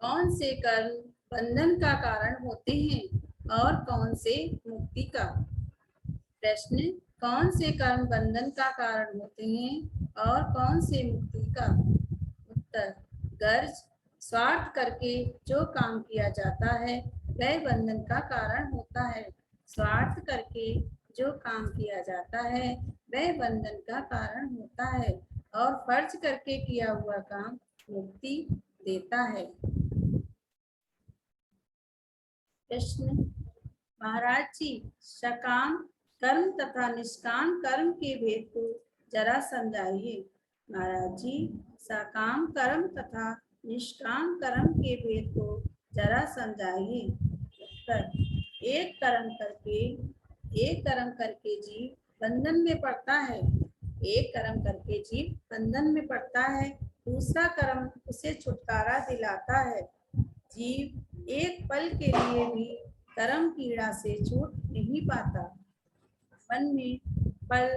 कौन से कर्म बंधन का कारण होते हैं और कौन से मुक्ति का? प्रश्न, कौन से कर्म बंधन का कारण होते हैं और कौन से मुक्ति का? उत्तर, गर्ज, स्वार्थ करके जो काम किया जाता है वह बंधन का कारण होता है। स्वार्थ करके जो काम किया जाता है वह बंधन का कारण होता है और फर्ज करके किया हुआ काम मुक्ति देता है। प्रश्न, महाराज जी, सकाम कर्म तथा निष्काम कर्म के भेद को जरा समझाइए। महाराज जी, सकाम कर्म तथा निष्काम कर्म के भेद को जरा समझाइए। उत्तर, एक कर्म करके जीव बंधन में पड़ता है। एक कर्म करके जीव बंधन में पड़ता है, दूसरा कर्म उसे छुटकारा दिलाता है। जीव एक पल के लिए भी कर्म पीड़ा से छूट नहीं पाता। मन में फल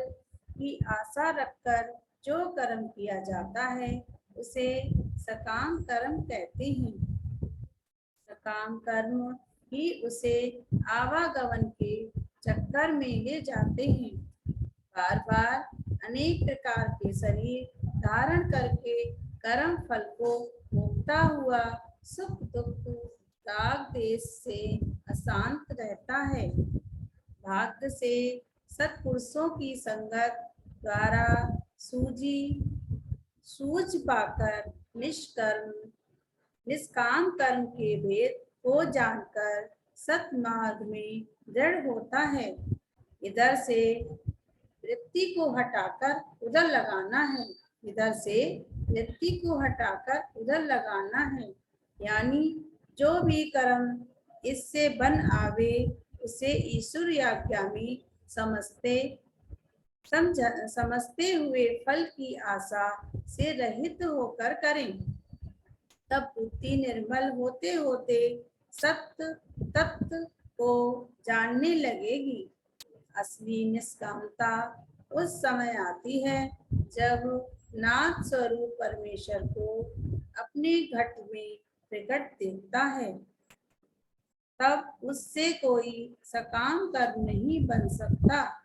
की आशा रखकर जो कर्म किया जाता है उसे सकाम कर्म कहते हैं। सकाम कर्म ही उसे आवागमन के चक्कर में ले जाते हैं। बार बार अनेक प्रकार के शरीर धारण करके कर्म फल को भोगता हुआ सुख दुख राग देश से अशांत रहता है। भाग्य से सत्पुरुषों की संगत द्वारा सूझ पाकर निष्काम कर्म के भेद को जानकर सतमार्ग में दृढ़ होता है। इधर से वृत्ति को हटाकर उधर लगाना है। इधर से वृत्ति को हटाकर उधर लगाना है, यानी जो भी कर्म इससे बन आवे उसे ईश्वर आज्ञा में समझते हुए फल की आशा से रहित होकर करें। तब बुद्धि निर्मल होते होते सत्य तत्व को जानने लगेगी। असली निष्कामता उस समय आती है जब नाथ स्वरूप परमेश्वर को अपने घट में प्रकट देखता है। तब उससे कोई सकाम कर्म नहीं बन सकता।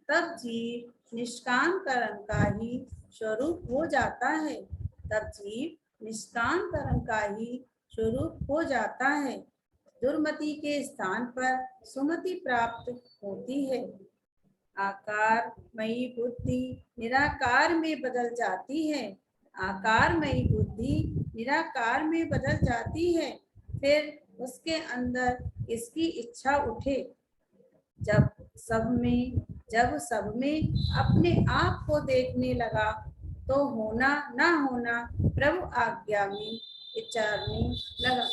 तब जीव निष्काम कर्म का ही स्वरूप हो जाता है। दुर्मति के स्थान पर सुमति प्राप्त होती है। आकारमयी बुद्धि निराकार में बदल जाती है। फिर उसके अंदर इसकी इच्छा उठे, जब सब में अपने आप को देखने लगा तो होना ना होना प्रभु आज्ञा में विचारने लगा।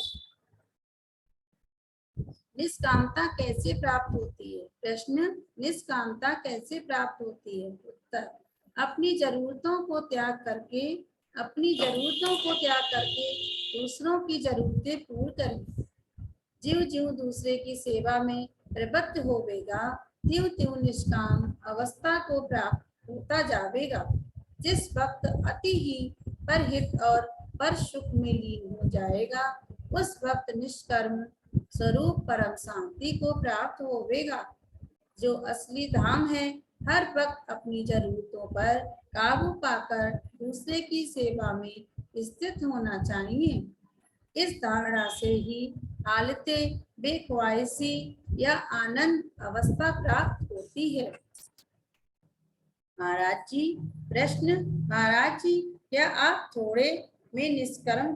निष्कामता कैसे प्राप्त होती है? प्रश्न, निष्कामता कैसे प्राप्त होती है? उत्तर, अपनी जरूरतों को त्याग करके दूसरों की जरूरतें पूर्ण करें। ज्यों दूसरे की सेवा में प्रवृत्त होवेगा त्यों निष्काम अवस्था को प्राप्त होता जावेगा। जिस वक्त अति ही परहित और पर सुख में लीन हो जाएगा उस वक्त निष्कर्म स्वरूप परम शांति को प्राप्त होवेगा। जो असली धाम है हर वक्त अपनी जरूरतों पर काबू पाकर दूसरे की सेवा में स्थित होना चाहिए। इस धारणा से ही हालते बेख्वाइशी या आनंद अवस्था प्राप्त होती है। महाराज जी, प्रश्न, महाराज जी, क्या आप थोड़े में निष्काम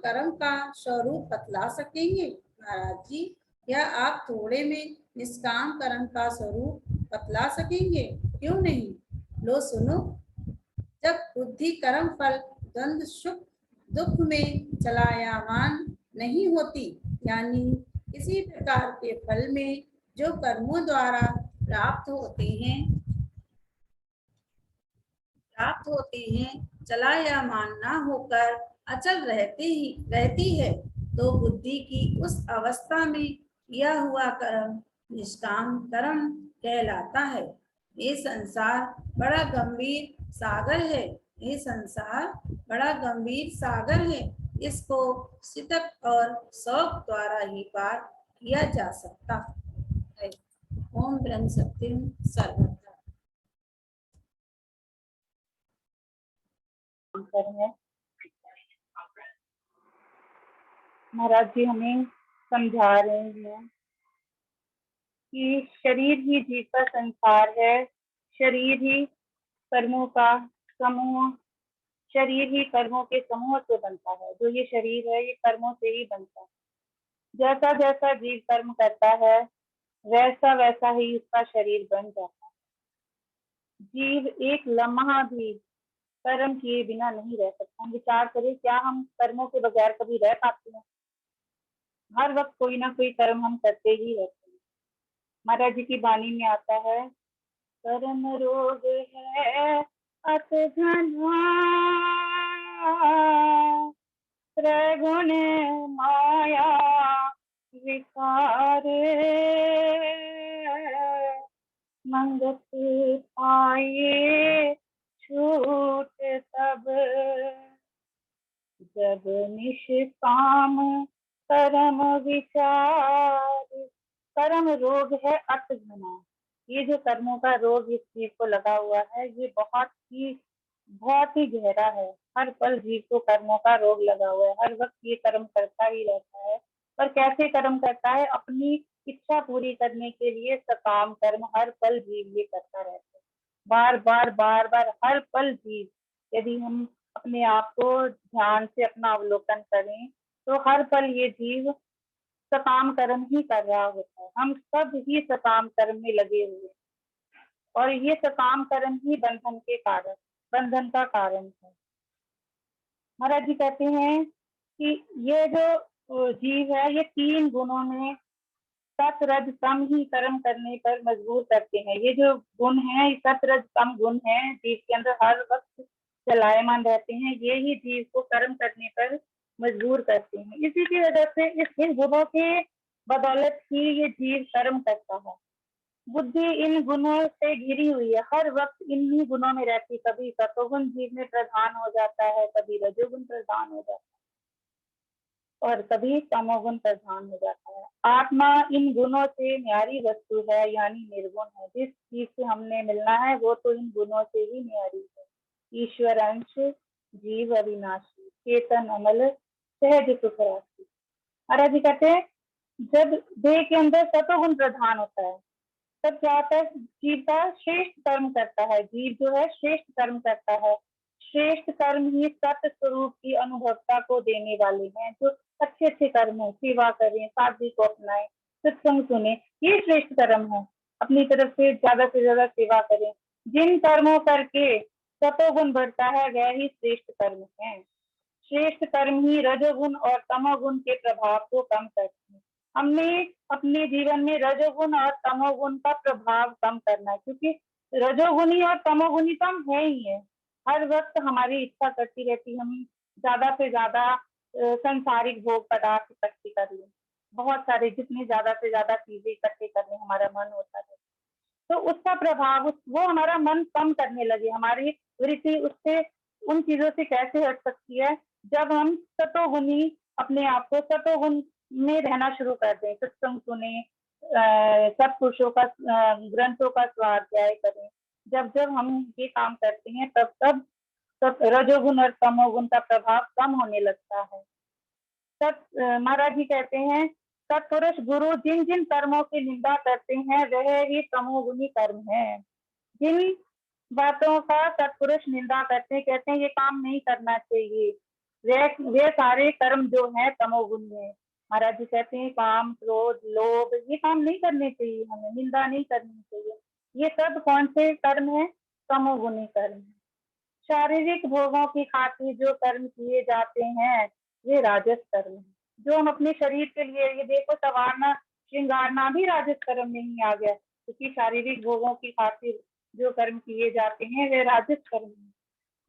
कर्म का स्वरूप बतला सकेंगे? महाराज जी, क्या आप थोड़े में निष्काम कर्म का स्वरूप बतला सकेंगे? क्यों नहीं, लो सुनो। जब बुद्धि कर्म फल द्वंद्व सुख दुख में चलायमान नहीं होती, यानी किसी प्रकार के फल में जो कर्मों द्वारा प्राप्त होते हैं चलायमान ना होकर अचल रहती है, तो बुद्धि की उस अवस्था में किया हुआ कर्म निष्काम कर्म कहलाता है। ये संसार बड़ा गंभीर सागर है। ये संसार बड़ा गंभीर सागर है। इसको सितक और शौक द्वारा ही पार किया जा सकता है। ओम ब्रह्म सत्यम सर्वत्र। महाराज जी हमें समझा रहे हैं कि शरीर ही जीव का संसार है, शरीर ही कर्मों का समूह, शरीर ही कर्मों के समूह से बनता है। जो ये शरीर है ये कर्मों से ही बनता है। जैसा जैसा जीव कर्म करता है वैसा वैसा ही उसका शरीर बन जाता है। जीव एक लम्हा भी कर्म किए बिना नहीं रह सकता। हम विचार करें, क्या हम कर्मों के बगैर कभी रह पाते हैं? हर वक्त कोई ना कोई कर्म हम करते ही रहते हैं। महाराज जी की वाणी में आता है, कर्म रोग है अत घना, त्रैगुण माया विकार, मंगत पाए छूट तब, जब निष्काम कर्म विचार। कर्म रोग है अत घना। ये जो कर्मों का रोग इस जीव को लगा हुआ है ये बहुत ही गहरा है। हर पल जीव को कर्मों का रोग लगा हुआ है। हर वक्त ये कर्म करता ही रहता है। पर कैसे कर्म करता है? अपनी इच्छा पूरी करने के लिए सकाम कर्म हर पल जीव ये करता रहता है। बार बार हर पल जीव, यदि हम अपने आप को ध्यान से अपना अवलोकन करें तो हर पल ये जीव सकाम कर्म ही कर रहा होता है। हम सब ही सकाम कर्म में लगे हुए हैं और ये सकाम कर्म ही बंधन का कारण है। महाराज जी कहते हैं कि ये जो जीव है ये 3 गुणों में सत रज तम ही कर्म करने पर मजबूर करते हैं। ये जो गुण है सत रज तम गुण है, जीव के अंदर हर वक्त चलायमान रहते हैं। ये ही जीव को कर्म करने पर मजबूर करते हैं। इसी की वजह से इन गुणों के बदौलत ही ये जीव कर्म करता है। बुद्धि इन गुणों से घिरी हुई है, हर वक्त इन्हीं गुणों में रहती। कभी सतोगुण जीव में प्रधान हो जाता है, कभी रजोगुण प्रधान हो जाता है और कभी तमोगुण प्रधान हो जाता है। आत्मा इन गुणों से न्यारी वस्तु है, यानी निर्गुण है। जिस चीज से हमने मिलना है वो तो इन गुणों से ही न्यारी है। ईश्वर अंश, जीव अविनाशी, चेतन अमल, सहज सुख राशि। महाराज जी कहते हैं जब देह के अंदर सतोगुण प्रधान होता है तब क्या होता है? जीव का श्रेष्ठ कर्म करता है। जीव जो है श्रेष्ठ कर्म करता है। श्रेष्ठ कर्म ही सत्य स्वरूप की अनुभवता को देने वाले हैं। जो अच्छे अच्छे कर्म है, सेवा करें, सादगी को अपनाएं, सत्संग सुने, ये श्रेष्ठ कर्म है। अपनी तरफ से ज्यादा सेवा करें। जिन कर्मों करके सतोगुण बढ़ता है वह ही श्रेष्ठ कर्म है। श्रेष्ठ कर्म ही रजोगुण और तमोगुण के प्रभाव को कम करते हैं। हमने अपने जीवन में रजोगुण और तमोगुण का प्रभाव कम करना है, क्योंकि रजोगुणी और तमोगुणी तो हम है ही है। हर वक्त हमारी इच्छा करती रहती हम ज्यादा से ज्यादा संसारिक भोग पदार्थ इकट्ठे कर लें। बहुत सारे, जितनी ज्यादा से ज्यादा चीजें इकट्ठे करने हमारा मन होता है तो उसका प्रभाव वो हमारा मन कम करने लगे। हमारी वृत्ति उससे, उन चीजों से कैसे हट सकती है? जब हम सतोगुणी अपने आप को सतोगुण में रहना शुरू कर दें, सत्संग सुने, सत्पुरुषों का ग्रंथों का स्वाध्याय करें। जब जब हम ये काम करते हैं तब तब रजोगुण और तमोगुण का प्रभाव कम होने लगता है। महाराज जी कहते हैं सत्पुरुष गुरु जिन जिन कर्मों की निंदा करते हैं वह ही तमोगुणी कर्म है। जिन बातों का सत्पुरुष निंदा करते हैं, कहते हैं ये काम नहीं करना चाहिए, वे सारे कर्म जो है तमोगुणी है। महाराज जी कहते हैं काम, क्रोध, लोभ ये काम नहीं करने चाहिए, हमें निंदा नहीं करनी चाहिए। ये सब कौन से कर्म है? तमोगुणी कर्म है। शारीरिक भोगों की खातिर जो कर्म किए जाते हैं ये राजस कर्म है। जो हम अपने शरीर के लिए ये देखो संवारना श्रृंगारना भी राजस कर्म में ही आ गया, क्योंकि शारीरिक भोगों की खातिर जो कर्म किए जाते हैं वे राजस कर्म है।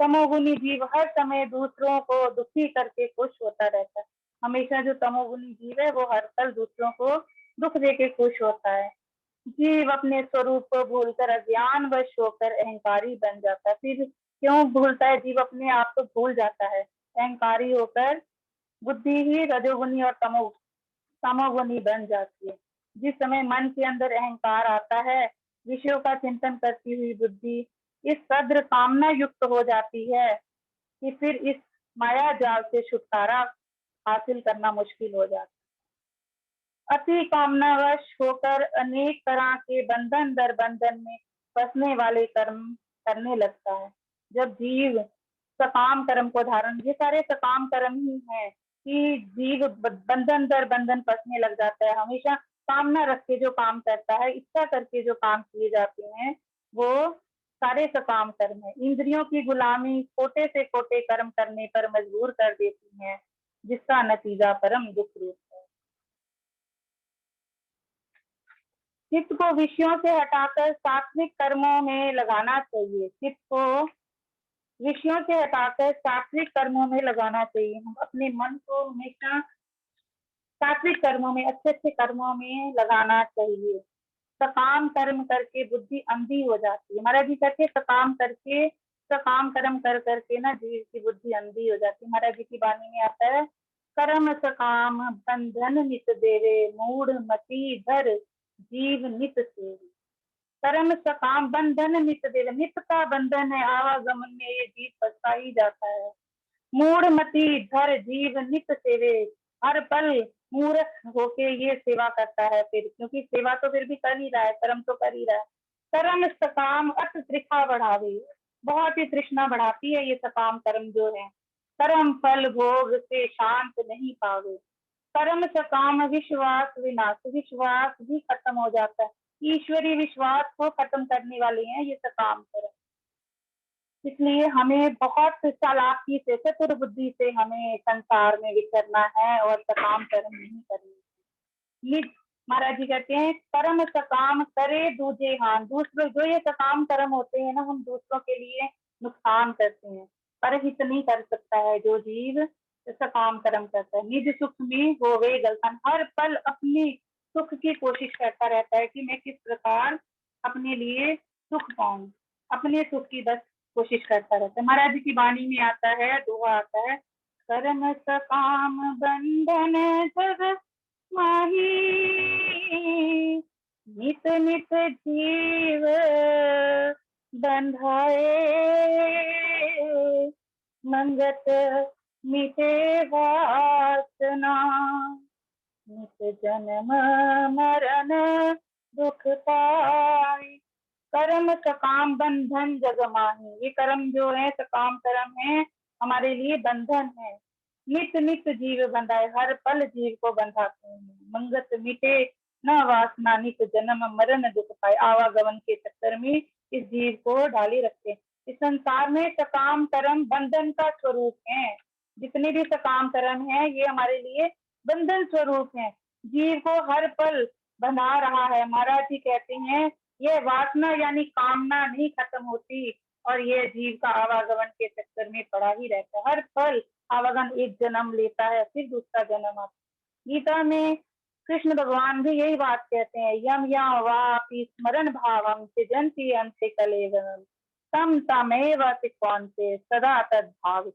तमोगुणी जीव हर समय दूसरों को दुखी करके खुश होता रहता है। हमेशा जो तमोगुणी जीव है वो हर पल दूसरों को दुख देके खुश होता है। जीव अपने स्वरूप को भूलकर अज्ञानवश होकर अहंकारी बन जाता है। फिर क्यों भूलता है जीव? अपने आप को भूल जाता है, अहंकारी होकर बुद्धि ही रजोगुनी और तमोगुनी बन जाती है। जिस समय मन के अंदर अहंकार आता है, विषयों का चिंतन करती हुई बुद्धि इस कद्र कामना युक्त हो जाती है कि फिर इस माया जाल से छुटकारा हासिल करना मुश्किल हो जाता है। अति कामनावश होकर अनेक तरह के बंधन दर बंधन में फंसने वाले कर्म करने लगता है। जब जीव सकाम कर्म को धारण, ये सारे सकाम कर्म ही है कि जीव बंधन दर बंधन फंसने लग जाता है। हमेशा कामना रख के जो काम करता है, इच्छा करके जो काम किए जाते हैं, वो सारे सकाम कर्म है। इंद्रियों की गुलामी खोटे से खोटे कर्म करने पर मजबूर कर देती है, जिसका नतीजा परम दुख रूप है। चित्त को विषयों से हटाकर सात्विक कर्मों में लगाना चाहिए। चित्त को विषयों से हटाकर सात्विक कर्मों में लगाना चाहिए। हम अपने मन को हमेशा सात्विक कर्मों में, अच्छे अच्छे कर्मों में लगाना चाहिए। सकाम कर्म करके बुद्धि अंधी हो जाती है। महाराज जी कहते सकाम करके, सकाम कर्म कर करके ना जीव की बुद्धि अंधी हो जाती है। महाराज जी की वाणी में आता है, कर्म सकाम बंधन नित देवे, मूढ़ मति धर जीव नित सेवे। कर्म सकाम बंधन नित देवे, नित का बंधन है, आवागमन में ये जीव फंसता ही जाता है। मूढ़ मति धर जीव नित सेवे, हर पल मूर्ख होके ये सेवा करता है। फिर क्योंकि सेवा तो फिर भी कर ही रहा है, कर्म तो कर ही रहा है। कर्म सकाम अत त्रिखा बढ़ावे, बहुत ही तृष्णा बढ़ाती है ये सकाम कर्म जो है। कर्म फल भोग से शांत नहीं पावे, कर्म सकाम विश्वास विनाश, विश्वास भी खत्म हो जाता है। ईश्वरीय विश्वास को खत्म करने वाले हैं ये सकाम कर्म। इसलिए हमें बहुत चालाकी से, चतुर बुद्धि से हमें संसार में विचरना है और सकाम कर्म नहीं करनी। महाराज जी कहते हैं, कर्म सकाम करे दूजे हान, दूसरों जो ये सकाम कर्म होते हैं ना, हम दूसरों के लिए नुकसान करते हैं। पर हित नहीं कर सकता है जो जीव सकाम कर्म करता है। निज सुख में होवे गलतन, हर पल अपनी सुख की कोशिश करता रहता है कि मैं किस प्रकार अपने लिए सुख पाऊं, अपने सुख की बस कोशिश करता रहता है। महाराज जी की वाणी में आता है, दोहा आता है, कर्म सकाम बंधन जग माही, नित नित जीव बंधाए, मंगत मिटे वासना, नित जन्म मरण दुख पाए। कर्म सकाम बंधन जग माही, ये कर्म जो है सकाम कर्म है, हमारे लिए बंधन है। नित नित जीव बंधाए, हर पल जीव को बंधाते हैं। मंगत मिटे न वासना, नित जन्म मरण दुख पाए, आवागमन के चक्कर में इस जीव को डाले रखते हैं। इस संसार में सकाम कर्म बंधन का स्वरूप है। जितने भी सकाम कर्म है ये हमारे लिए बंधन स्वरूप है, जीव को हर पल बंधा रहा है। महाराज जी कहते हैं, ये वासना यानी कामना नहीं खत्म होती और ये जीव का आवागमन के चक्कर में पड़ा ही रहता है। हर पल आवागमन, एक जन्म लेता है फिर दूसरा जन्म आता है। गीता में कृष्ण भगवान भी यही बात कहते हैं, यम या वापि स्मरण भावम त्यजन्ति अंते कलेवरम, तम तमेव तिक्वान्ते सदा तद भावित,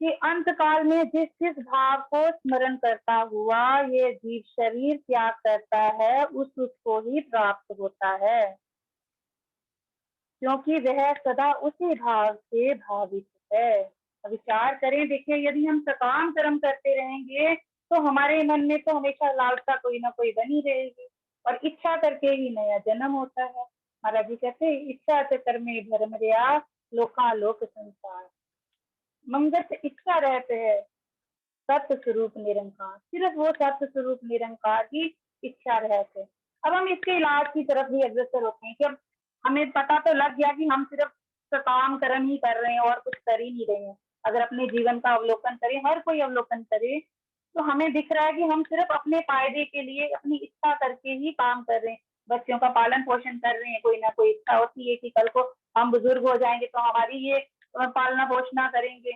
कि अंत काल में जिस जिस भाव को स्मरण करता हुआ ये जीव शरीर त्याग करता है, उसको ही प्राप्त होता है, क्योंकि वह सदा उसी भाव से भावित है। विचार करें, देखिए, यदि हम सकाम कर्म करते रहेंगे तो हमारे मन में तो हमेशा लालसा कोई ना कोई बनी रहेगी और इच्छा करके ही नया जन्म होता है। महाराज जी कहते हैं, इच्छा से कर्मे धर्म रया, लोकालोक संसार, मंगत इच्छा रहते हैं सत्य स्वरूप निरंकार, सिर्फ वो सत्य स्वरूप निरंकार की इच्छा रहते। अब हम इसके इलाज की तरफ भी अग्रसर होते हैं कि अब हमें पता तो लग गया कि हम सिर्फ काम कर्म ही कर रहे हैं और कुछ कर ही नहीं रहे हैं। अगर अपने जीवन का अवलोकन करें, हर कोई अवलोकन करे, तो हमें दिख रहा है कि हम सिर्फ अपने फायदे के लिए अपनी इच्छा करके ही काम कर रहे हैं। बच्चों का पालन पोषण कर रहे हैं, कोई ना कोई इच्छा होती है कि कल को हम बुजुर्ग हो जाएंगे तो हमारी ये पालना पोषणा करेंगे।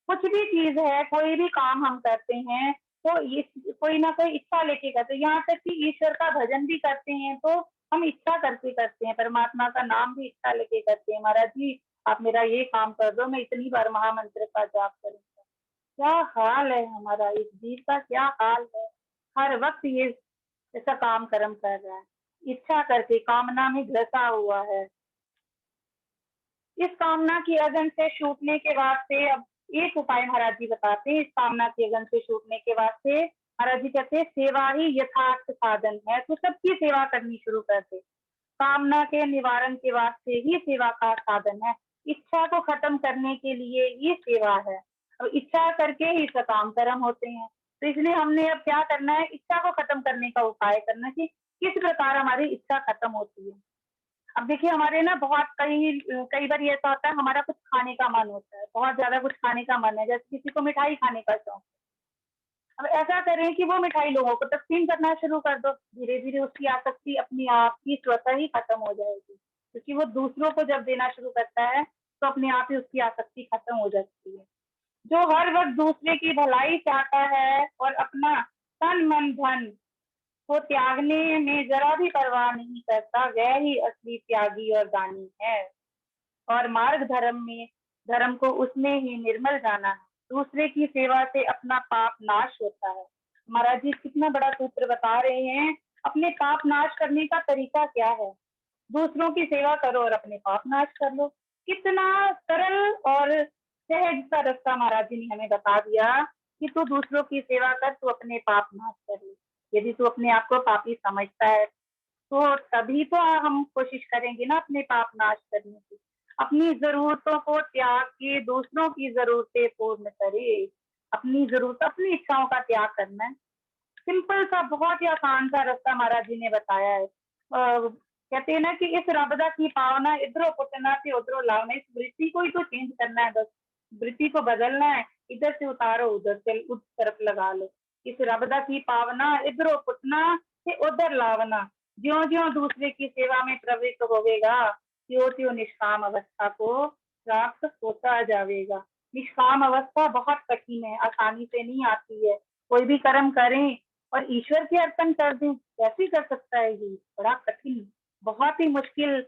कुछ भी चीज है, कोई भी काम हम करते हैं तो ये कोई ना कोई इच्छा लेके करते, यहाँ तक कि ईश्वर का भजन भी करते हैं तो हम इच्छा करके करते हैं, परमात्मा का नाम भी इच्छा लेके करते हैं। महाराज जी आप मेरा ये काम कर दो, मैं इतनी बार महामंत्र का जाप करूंगा। क्या हाल है हमारा, इस जीव का क्या हाल है, हर वक्त ये ऐसा काम कर्म कर रहा है, इच्छा करके कामना में घसा हुआ है। इस कामना की अगन से छूटने के वास्ते अब एक उपाय महाराज जी बताते हैं। इस कामना की अगन से छूटने के वास्ते महाराज जी कहते हैं सेवा ही यथार्थ साधन है, तो सबकी सेवा करनी शुरू कर दे। कामना के निवारण के वास्ते ही सेवा का साधन है, इच्छा को खत्म करने के लिए ये सेवा है, और इच्छा करके ही सकाम कर्म होते हैं। तो इसलिए हमने अब क्या करना है, इच्छा को खत्म करने का उपाय करना कि किस प्रकार हमारी इच्छा खत्म होती है। अब देखिए हमारे ना बहुत कई बार ऐसा होता है, हमारा कुछ खाने का मन होता है, बहुत ज्यादा कुछ खाने का मन है, जैसे किसी को मिठाई खाने का शौक। अब ऐसा करें कि वो मिठाई लोगों को तकसीम करना शुरू कर दो, धीरे धीरे उसकी आसक्ति अपनी आप ही स्वतः ही खत्म हो जाएगी, क्योंकि वो दूसरों को जब देना शुरू करता है तो अपने आप ही उसकी आसक्ति खत्म हो जाती है। जो हर वक्त दूसरे की भलाई चाहता है और अपना तन मन धन को त्यागने में जरा भी परवाह नहीं करता, वह ही असली त्यागी और दानी है। और मार्ग धर्म में धर्म को उसने ही निर्मल जाना है। दूसरे की सेवा से अपना पाप नाश होता है। महाराज जी कितना बड़ा सूत्र बता रहे हैं, अपने पाप नाश करने का तरीका क्या है। दूसरों की सेवा करो और अपने पाप नाश कर लो। कितना सरल और सहज सा रास्ता महाराज जी ने हमें बता दिया कि तू दूसरों की सेवा कर, तू अपने पाप नाश कर ले। यदि तू अपने आप को पापी समझता है तो तभी तो हम कोशिश करेंगे ना अपने पाप नाश करने की। अपनी जरूरतों को त्याग के दूसरों की जरूरतें पूर्ण करे। अपनी जरूरत अपनी इच्छाओं का त्याग करना है। सिंपल सा बहुत ही आसान सा रास्ता महाराज जी ने बताया है। कहते हैं ना कि इस रबदा की पावना इधरों पुटना से उधरों लावना, इस वृत्ति को ही तो चेंज करना है, बस वृत्ति को बदलना है, इधर से उतारो उधर से उस तरफ लगा लो। इस रबदा की पावना इधरों पुटना से उधर लावना, ज्यो ज्यो दूसरे की सेवा में प्रवृत्त होवेगा, त्यों त्यों निष्काम अवस्था को प्राप्त होता जाएगा। निष्काम अवस्था बहुत कठिन है, आसानी से नहीं आती है। कोई भी कर्म करें और ईश्वर के अर्पण कर दें, कैसे कर सकता है ये, बड़ा कठिन, बहुत ही मुश्किल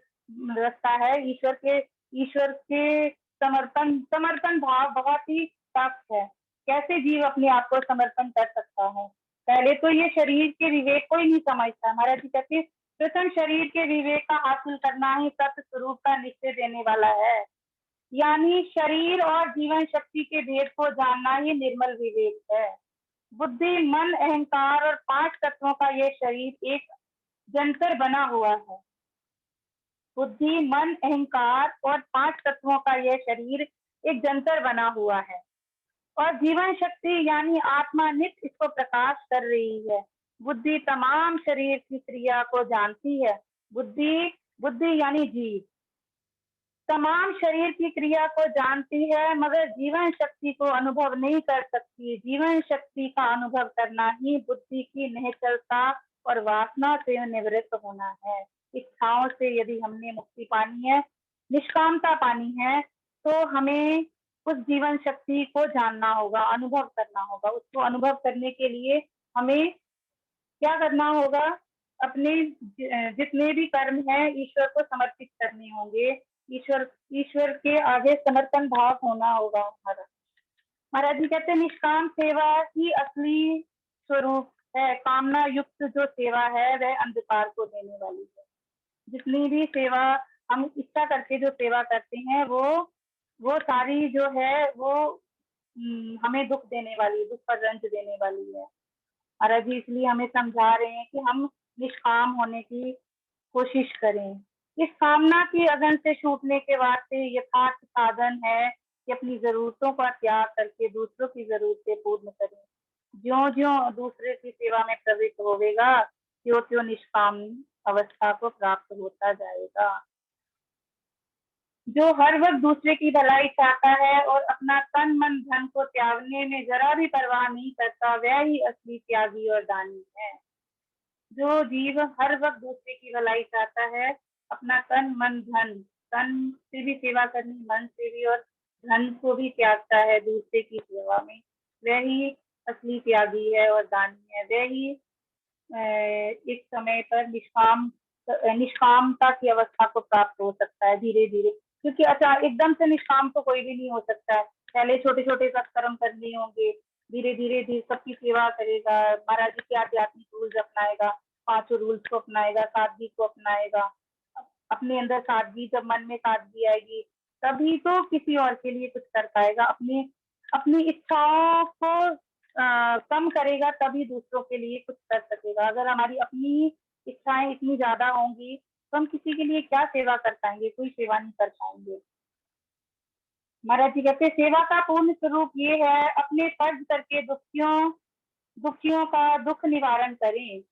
रास्ता है। ईश्वर के समर्पण समर्पण भाव बहुत ही सख्त है। कैसे जीव अपने आप को समर्पण कर सकता है। पहले तो ये शरीर के विवेक को ही नहीं समझता। महाराज जी कहते प्रथम शरीर के विवेक का हासिल करना ही सत्य स्वरूप का निश्चय देने वाला है। यानी शरीर और जीवन शक्ति के भेद को जानना ही निर्मल विवेक है। बुद्धि मन अहंकार और 5 तत्वों का यह शरीर एक जंतर बना हुआ है। बुद्धि मन अहंकार और 5 तत्वों का यह शरीर एक जंतर बना हुआ है, और जीवन शक्ति यानी आत्मा नित्य इसको प्रकाश कर रही है। बुद्धि तमाम शरीर की क्रिया को जानती है। बुद्धि बुद्धि यानी जीव तमाम शरीर की क्रिया को जानती है, मगर जीवन शक्ति को अनुभव नहीं कर सकती। जीवन शक्ति का अनुभव करना ही बुद्धि की निश्चलता और वासना से निवृत्त होना है। इच्छाओं से यदि हमने मुक्ति पानी है, निष्कामता पानी है, तो हमें उस जीवन शक्ति को जानना होगा, अनुभव करना होगा। उसको अनुभव करने के लिए हमें क्या करना होगा, अपने जितने भी कर्म है ईश्वर को समर्पित करने होंगे। ईश्वर के आगे समर्पण भाव होना होगा हमारा। महाराज जी कहते हैं निष्काम सेवा ही असली स्वरूप है। कामना युक्त जो सेवा है वह अंधकार को देने वाली है। जितनी भी सेवा हम इच्छा करके जो सेवा करते हैं वो सारी जो है वो हमें दुख देने वाली, दुख और रंज देने वाली है। महाराज जी इसलिए हमें समझा रहे हैं कि हम निष्काम होने की कोशिश करें। इस कामना की अगन से छूटने के वास्ते यथार्थ साधन है कि अपनी जरूरतों का त्याग करके दूसरों की जरूरतें पूर्ण करें। ज्यो ज्यो दूसरे की सेवा में प्रवृत्त होवेगा, त्यों त्यों निष्काम अवस्था को प्राप्त होता जाएगा। जो हर वक्त दूसरे की भलाई चाहता है और अपना तन मन धन को त्यागने में जरा भी परवाह नहीं करता, वह ही असली त्यागी और दानी है। जो जीव हर वक्त दूसरे की भलाई चाहता है, अपना तन मन धन, तन से भी सेवा करनी, मन से भी, और धन को भी त्यागता है दूसरे की सेवा में, वह ही असली त्यागी है और दानी है, वह ही एक समय पर निष्कामता की अवस्था को प्राप्त हो सकता है धीरे धीरे, क्योंकि अचानक एकदम से निष्काम तो कोई भी नहीं हो सकता है। पहले छोटे छोटे सत्कर्म करने होंगे, धीरे धीरे धीरे सबकी सेवा करेगा, महाराज जी के आध्यात्मिक रूल्स अपनाएगा, 5 रूल्स को अपनाएगा, सादगी को अपनाएगा। अपने अंदर सादगी, जब मन में सादगी आएगी तभी तो किसी और के लिए कुछ कर पाएगा। अपनी अपनी इच्छाओं को कम करेगा तभी दूसरों के लिए कुछ कर सकेगा। अगर हमारी अपनी इच्छाएं इतनी ज्यादा होंगी तो हम किसी के लिए क्या सेवा कर पाएंगे, कोई सेवा नहीं कर पाएंगे। महाराज जी कहते सेवा का पूर्ण स्वरूप ये है, अपने फर्ज करके दुखियों दुखियों का दुख निवारण करें।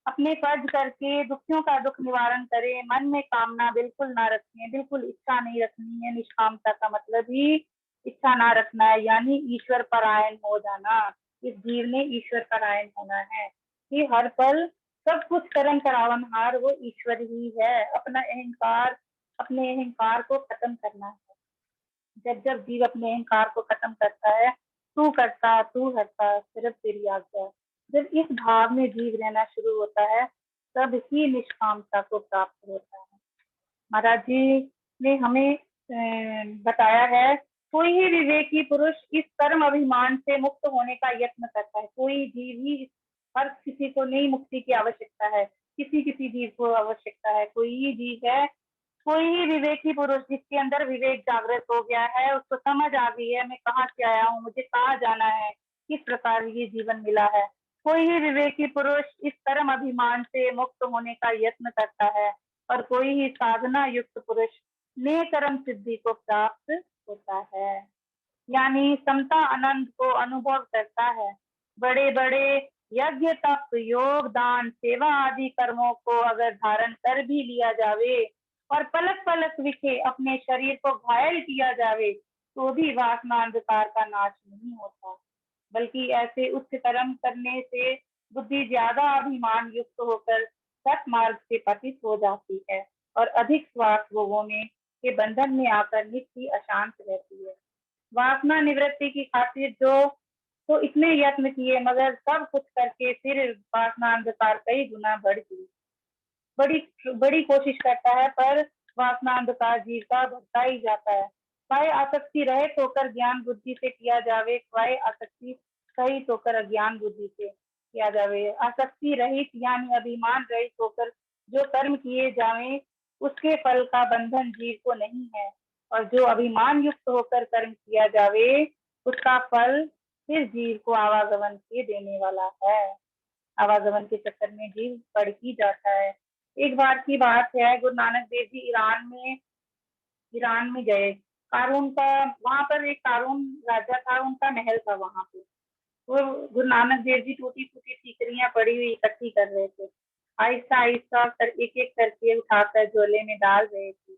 अपने फर्ज करके दुखियों का दुख निवारण करें, मन में कामना बिल्कुल ना रखें, बिल्कुल इच्छा नहीं रखनी है। निष्कामता का मतलब ही इच्छा ना रखना है, यानी ईश्वर परायण हो जाना। इस जीव ने ईश्वर परायण होना है कि हर पल सब कुछ कर्म करावनहार वो ईश्वर ही है। अपने अहंकार को खत्म करना है। जब जब जीव अपने अहंकार को खत्म करता है, तू करता तू हरता सिर्फ तेरी आज्ञा, जब इस भाव में जीव रहना शुरू होता है तब ही निष्कामता को प्राप्त होता है। महाराज जी ने हमें बताया है, कोई ही विवेकी पुरुष इस कर्म अभिमान से मुक्त होने का यत्न करता है। कोई जीव ही, हर किसी को नहीं मुक्ति की आवश्यकता है, किसी किसी जीव को आवश्यकता है। कोई ही जीव है, कोई ही विवेकी पुरुष जिसके अंदर विवेक जागृत हो गया है, उसको समझ आ गई है मैं कहाँ से आया हूँ, मुझे कहाँ जाना है, किस प्रकार ये जीवन मिला है। कोई ही विवेकी पुरुष इस कर्म अभिमान से मुक्त होने का यत्न करता है और कोई ही साधना युक्त पुरुष ने कर्म सिद्धि को प्राप्त होता है, यानी समता आनंद को अनुभव करता है। बड़े बड़े यज्ञ तप योग दान सेवा आदि कर्मों को अगर धारण कर भी लिया जावे और पलक पलक विखे अपने शरीर को घायल किया जावे तो भी वासना अंधकार का नाश नहीं होता, बल्कि ऐसे उच्च कर्म करने से बुद्धि ज्यादा अभिमान युक्त होकर सत मार्ग से पतित हो जाती है और अधिक स्वार्थ भोगों में के बंधन में आकर नित्य अशांत रहती है। वासना निवृत्ति की खातिर जो तो इतने यत्न किए मगर सब कुछ करके फिर वासना अंधकार कई गुना बढ़ गई। बड़ी बड़ी कोशिश करता है पर वासना अंधकार जीव का बढ़ता ही जाता है। क्वाय आसक्ति रहित होकर ज्ञान बुद्धि से किया जावे, क्वाय आसक्ति सहित होकर अज्ञान बुद्धि से किया जावे। आसक्ति रहित यानी अभिमान रहित होकर जो कर्म किए जावे उसके फल का बंधन जीव को नहीं है, और जो अभिमान युक्त होकर कर्म किया जावे उसका फल फिर जीव को आवागमन के देने वाला है। आवागमन के चक्कर में जीव बढ़ ही जाता है। एक बार की बात है, गुरु नानक देव जी ईरान में गए। कारून का वहां पर एक कारून राजा था, उनका महल था वहां पे। वो गुरु नानक देव जी टूटी फूटी ठीकरियां पड़ी हुई इकट्ठी कर रहे थे, आहिस्ता आहिस्ता कर एक एक करके उठाकर झोले में डाल रहे थे।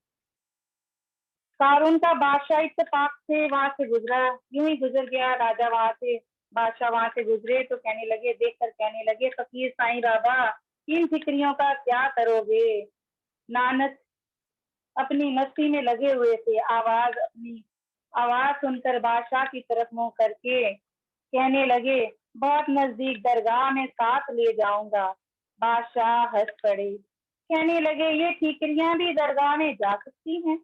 कारून का बादशाह इत्तेफाक से वहां से गुजरा, यूं ही गुजर गया राजा वहां से। बादशाह वहां से गुजरे तो कहने लगे फकीर साईं बाबा इन ठिकरियों का क्या करोगे। नानक अपनी मस्ती में लगे हुए थे। अपनी आवाज सुनकर बादशाह की तरफ मुंह करके कहने लगे बहुत नजदीक दरगाह में साथ ले जाऊंगा। बादशाह हंस पड़े, कहने लगे ये ठीकरियां भी दरगाह में जा सकती हैं,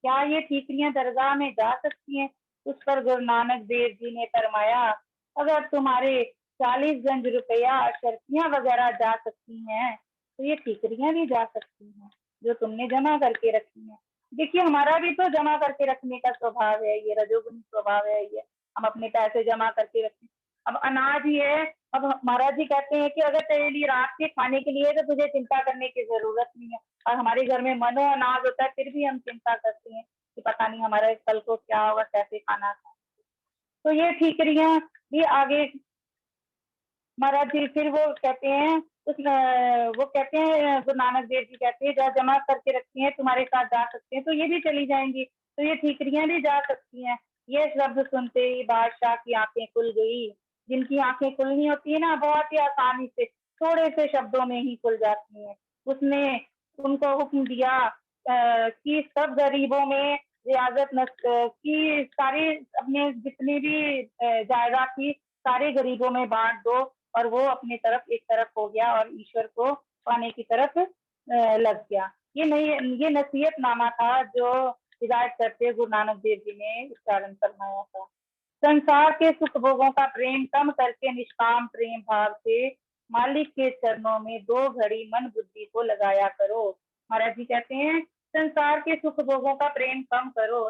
क्या ये ठीकरियां दरगाह में जा सकती हैं। उस पर गुरु नानक देव जी ने फरमाया अगर तुम्हारे 40 गंज रुपया शर्फियां वगैरह जा सकती हैं तो ये ठीकरियां भी जा सकती हैं जो तुमने जमा करके रखी हैं। देखिए हमारा भी तो जमा करके रखने का स्वभाव है, ये रजोगुनी स्वभाव है, ये हम अपने पैसे जमा करके रखते हैं। अब अनाज ही है, अब महाराज जी कहते हैं कि अगर तेरे लिए रात के खाने के लिए तो तुझे चिंता करने की जरूरत नहीं है, और हमारे घर में मनो अनाज होता है फिर भी हम चिंता करते हैं कि पता नहीं हमारे कल को क्या होगा, कैसे खाना खाएं। तो ये ठीकरियां भी आगे महाराज जी फिर वो कहते हैं गुरु नानक देव जी कहते हैं जहाँ जमा करके रखती हैं तुम्हारे साथ जा सकते हैं तो ये भी चली जाएंगी, तो ये ठीकरियां भी जा सकती हैं। ये शब्द सुनते ही बादशाह की आंखें खुल गई। जिनकी आंखें खुलनी होती है ना बहुत ही आसानी से थोड़े से शब्दों में ही खुल जाती हैं। उसने उनको हुक्म दिया कि सब गरीबों में रियाजत की सारी अपने जितनी भी जायदाद थी सारे गरीबों में बांट दो, और वो अपनी तरफ एक तरफ हो गया और ईश्वर को पाने की तरफ लग गया। ये नहीं, ये नसीहतनामा था जो हिदायत करते गुरु नानक देव जी ने उच्चारण फरमाया था। संसार के सुख भोगों का प्रेम कम करके निष्काम प्रेम भाव से मालिक के चरणों में 2 घड़ी मन बुद्धि को लगाया करो। महाराज जी कहते हैं संसार के सुख भोगों का प्रेम कम करो।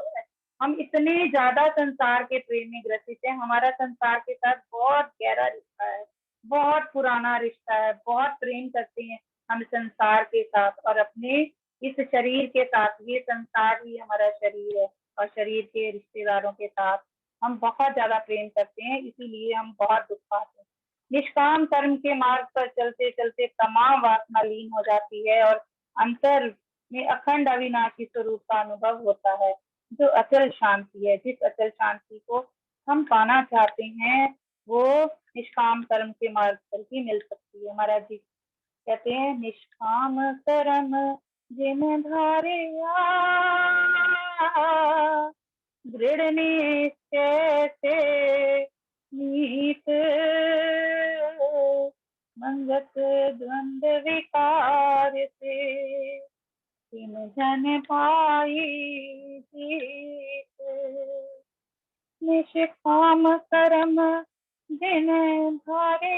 हम इतने ज्यादा संसार के प्रेम में ग्रसित हैं, हमारा संसार के साथ बहुत गहरा रिश्ता है, बहुत पुराना रिश्ता है, बहुत प्रेम करते हैं हम संसार के साथ और अपने इस शरीर के साथ। ये संसार ही हमारा शरीर है और शरीर के रिश्तेदारों के साथ हम बहुत ज्यादा प्रेम करते हैं, इसीलिए हम बहुत दुख पाते हैं। निष्काम कर्म के मार्ग पर चलते चलते तमाम वासना लीन हो जाती है और अंतर में अखंड अविनाशी स्वरूप का अनुभव होता है, जो अचल शांति है। जिस अचल शांति को हम पाना चाहते हैं वो निष्काम कर्म के मार्ग पर ही मिल सकती है। महाराज जी कहते हैं निष्काम कर्म जिन धारे दृढ़ निश्चय से नीत मंगत द्वंद्व विकार से तीन जन पाई जीत। निष्काम कर्म जिन धारे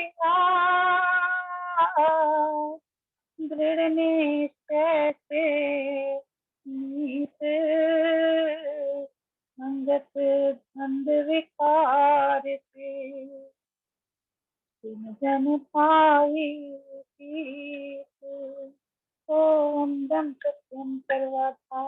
दृढ़ निश्चय से नीत मंगत द्वंद्व विकार से तीन जन पाई जीत। ओम दम सत्यम सर्वथा